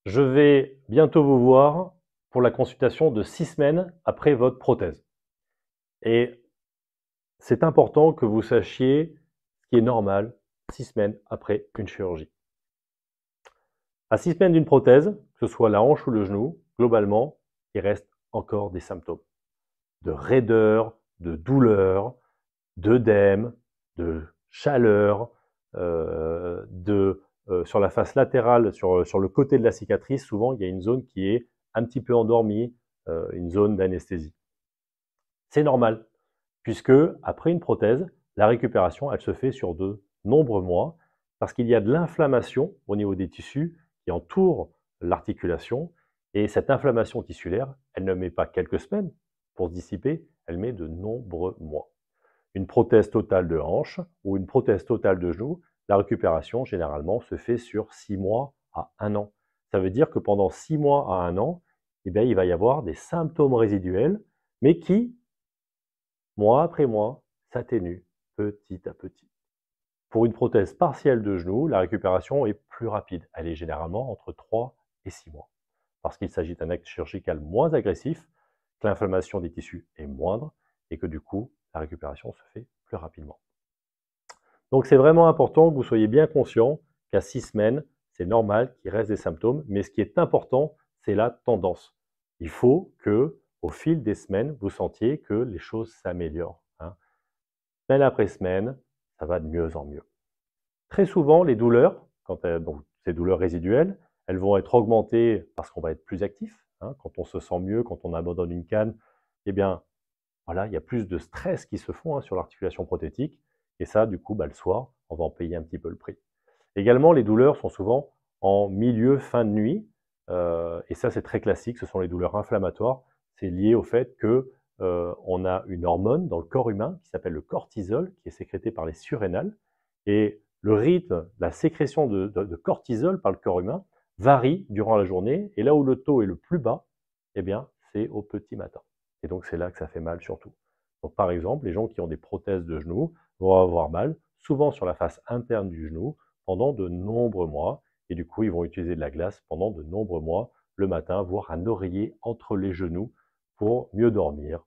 Je vais bientôt vous voir pour la consultation de 6 semaines après votre prothèse. Et c'est important que vous sachiez ce qui est normal 6 semaines après une chirurgie. À 6 semaines d'une prothèse, que ce soit la hanche ou le genou, globalement, il reste encore des symptômes de raideur, de douleur, d'œdème, de chaleur, sur la face latérale, sur le côté de la cicatrice, souvent il y a une zone qui est un petit peu endormie, une zone d'anesthésie. C'est normal, puisque après une prothèse, la récupération, elle se fait sur de nombreux mois, parce qu'il y a de l'inflammation au niveau des tissus qui entourent l'articulation, et cette inflammation tissulaire, elle ne met pas quelques semaines pour se dissiper, elle met de nombreux mois. Une prothèse totale de hanche ou une prothèse totale de genou, la récupération généralement se fait sur 6 mois à 1 an. Ça veut dire que pendant 6 mois à 1 an, eh bien, il va y avoir des symptômes résiduels, mais qui, mois après mois, s'atténuent petit à petit. Pour une prothèse partielle de genou, la récupération est plus rapide. Elle est généralement entre 3 et 6 mois, parce qu'il s'agit d'un acte chirurgical moins agressif, que l'inflammation des tissus est moindre, et que du coup, la récupération se fait plus rapidement. Donc c'est vraiment important que vous soyez bien conscient qu'à 6 semaines, c'est normal qu'il reste des symptômes, mais ce qui est important, c'est la tendance. Il faut que, au fil des semaines, vous sentiez que les choses s'améliorent. Semaine après semaine, ça va de mieux en mieux. Très souvent, les douleurs, donc ces douleurs résiduelles, elles vont être augmentées parce qu'on va être plus actif. Quand on se sent mieux, quand on abandonne une canne, eh bien, voilà, il y a plus de stress qui se font sur l'articulation prothétique. Et ça, du coup, le soir, on va en payer un petit peu le prix. Également, les douleurs sont souvent en milieu, fin de nuit. Et ça, c'est très classique. Ce sont les douleurs inflammatoires. C'est lié au fait que on a une hormone dans le corps humain qui s'appelle le cortisol, qui est sécrété par les surrénales. Et le rythme, la sécrétion de cortisol par le corps humain varie durant la journée. Et là où le taux est le plus bas, eh bien, c'est au petit matin. Et donc, c'est là que ça fait mal surtout. Donc, par exemple, les gens qui ont des prothèses de genoux vont avoir mal, souvent sur la face interne du genou, pendant de nombreux mois. Et du coup, ils vont utiliser de la glace pendant de nombreux mois, le matin, voire un oreiller entre les genoux pour mieux dormir,